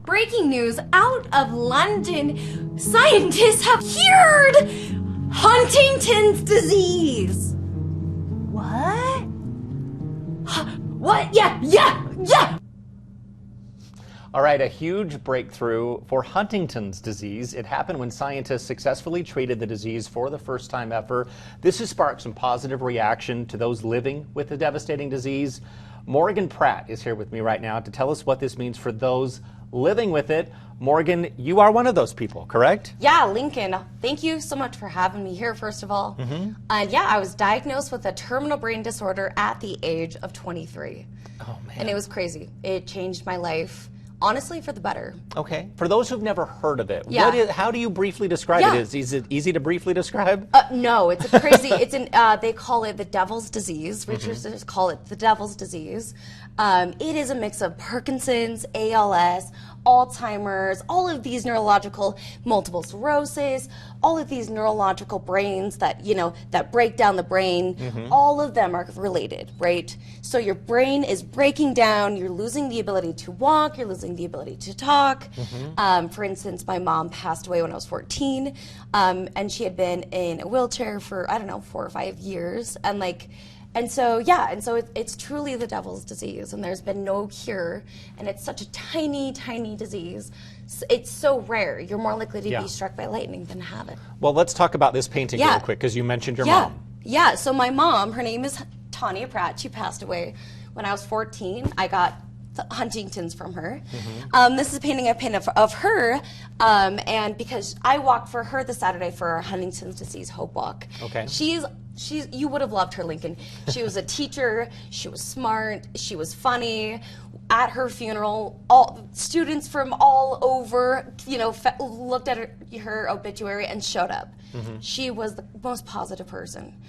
Breaking news out of London. Scientists have cured Huntington's disease. What? What? Yeah! All right, a huge breakthrough for Huntington's disease. It happened when scientists successfully treated the disease for the first time ever. This has sparked some positive reaction to those living with the devastating disease. Morgan Pratt is here with me right now to tell us what this means for those living with it. Morgan, you are one of those people, correct? Yeah, Lincoln, thank you so much for having me here, first of all. And yeah, I was diagnosed with a terminal brain disorder at the age of 23. Oh, man. And it was crazy. It changed my life, honestly, for the better. Okay. For those who've never heard of it, Yeah. how do you briefly describe it? Is it easy to briefly describe? No, it's a crazy, they call it the devil's disease. Researchers call it the devil's disease. It is a mix of Parkinson's, ALS, Alzheimer's, all of these neurological, multiple sclerosis, all of these neurological brains that, that break down the brain, all of them are related, right? So your brain is breaking down, you're losing the ability to walk, you're losing the ability to talk. For instance, my mom passed away when I was 14, and she had been in a wheelchair for, 4 or 5 years, and so it's truly the devil's disease, and there's been no cure, and it's such a tiny, tiny disease. It's so rare. You're more likely to be struck by lightning than have it. Well, let's talk about this painting real quick, because you mentioned your mom. Yeah, so my mom, her name is Tanya Pratt. She passed away when I was 14. I got Huntington's from her. This is a painting I painted of her, and because I walked for her this Saturday for our Huntington's disease Hope Walk. Okay. You would have loved her, Lincoln. She was a teacher, she was smart, she was funny. At her funeral, all students from all over, looked at her obituary and showed up. She was the most positive person.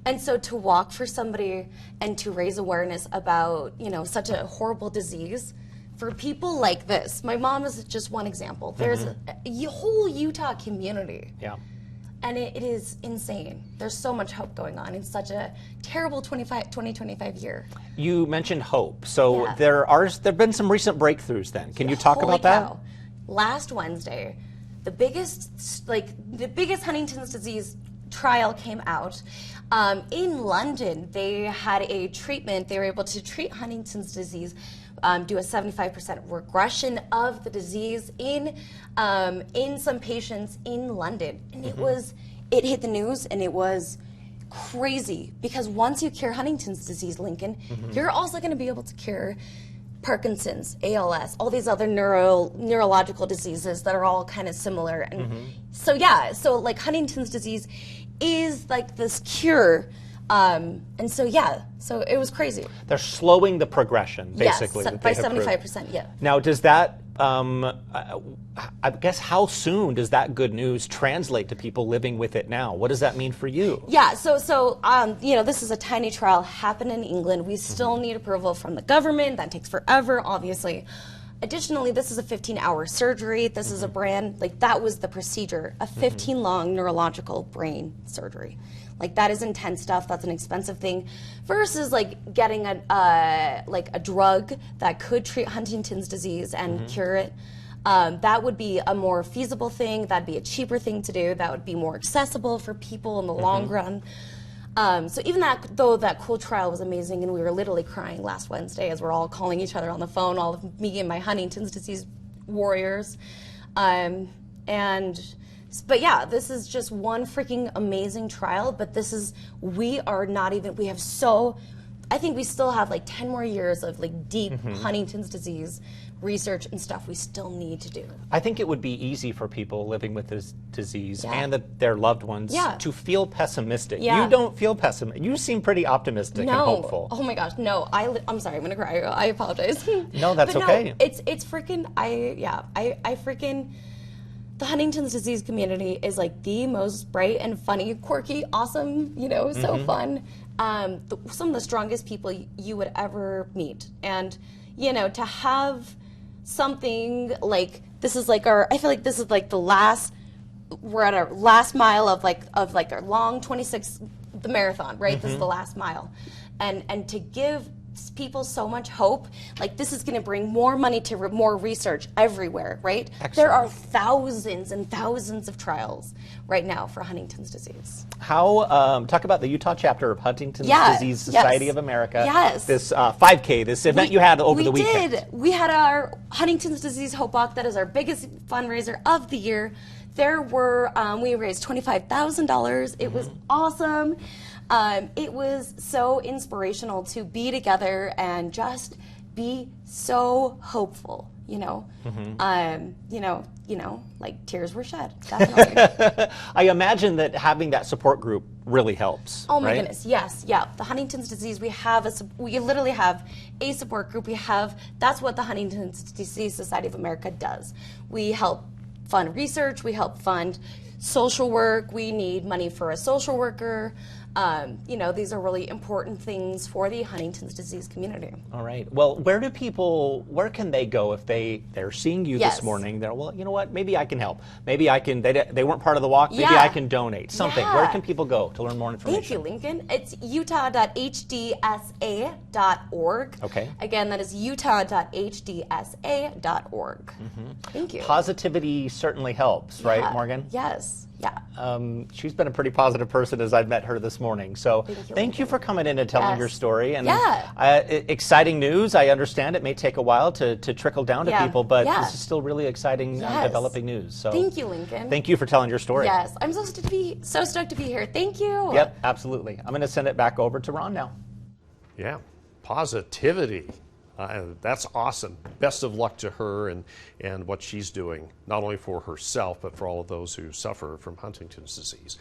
And so to walk for somebody and to raise awareness about, such a horrible disease, for people like this, my mom is just one example. There's a whole Utah community. Yeah. And it is insane. There's so much hope going on in such a terrible 2025 year. You mentioned hope. So there have been some recent breakthroughs then. Can you talk about that? Last Wednesday, the biggest Huntington's disease trial came out. In London, they had a treatment. They were able to treat Huntington's disease, do a 75% regression of the disease in some patients in London, and it hit the news, and it was crazy because once you cure Huntington's disease, Lincoln, you're also going to be able to cure Parkinson's, ALS, all these other neurological diseases that are all kind of similar, and so Huntington's disease is like this cure, and so it was crazy. They're slowing the progression, basically. Yes, by 75%, yeah. Now, does that, I guess, how soon does that good news translate to people living with it now? What does that mean for you? Yeah, so this is a tiny trial, happened in England. We still need approval from the government. That takes forever, obviously. Additionally, this is a 15-hour surgery. This is a that was the procedure, a 15-long neurological brain surgery. That is intense stuff. That's an expensive thing versus getting a drug that could treat Huntington's disease and cure it. That would be a more feasible thing. That'd be a cheaper thing to do. That would be more accessible for people in the long run. So even though that cool trial was amazing, and we were literally crying last Wednesday as we're all calling each other on the phone, all of me and my Huntington's disease warriors, but yeah, this is just one freaking amazing trial. But I think we still have 10 more years of deep Huntington's disease research and stuff we still need to do. I think it would be easy for people living with this disease and their loved ones to feel pessimistic. You don't feel pessimistic. You seem pretty optimistic and hopeful. Oh my gosh, no. I'm sorry, I'm gonna cry. I apologize. No, that's okay. No, it's freaking. I freaking. The Huntington's disease community is the most bright and funny, quirky, awesome. So fun. Some of the strongest people you would ever meet, and to have something this is I feel like this is the last. We're at our last mile of our long 26, the marathon, right? This is the last mile, and to give people so much hope. Like, this is going to bring more money to more research everywhere, right? Excellent. There are thousands and thousands of trials right now for Huntington's disease. How, talk about the Utah chapter of Huntington's Disease Society of America. Yes. This 5K, this event you had over the weekend. We did. We had our Huntington's Disease Hope Walk. That is our biggest fundraiser of the year. There were, we raised $25,000. It was awesome. It was so inspirational to be together and just be so hopeful, you know. Like tears were shed, definitely. I imagine that having that support group really helps. Oh my right? goodness, yes, yeah. The Huntington's disease, we literally have a support group. That's what the Huntington's Disease Society of America does. We help fund research, we help fund social work, we need money for a social worker. These are really important things for the Huntington's disease community. All right. Well, where can they go if they're seeing you this morning? They're, well, you know what, maybe I can help. Maybe I can, they weren't part of the walk, maybe I can donate something. Yeah. Where can people go to learn more information? Thank you, Lincoln. It's utah.hdsa.org. Okay. Again, that is utah.hdsa.org. Thank you. Positivity certainly helps, right, Morgan? Yes. Yeah. She's been a pretty positive person as I've met her this morning. So thank you for coming in and telling your story. And exciting news. I understand it may take a while to trickle down to people, but this is still really exciting developing news. So thank you, Lincoln. Thank you for telling your story. Yes. I'm so stoked to be here. Thank you. Yep, absolutely. I'm going to send it back over to Ron now. Yeah, positivity. That's awesome. Best of luck to her and what she's doing, not only for herself, but for all of those who suffer from Huntington's disease.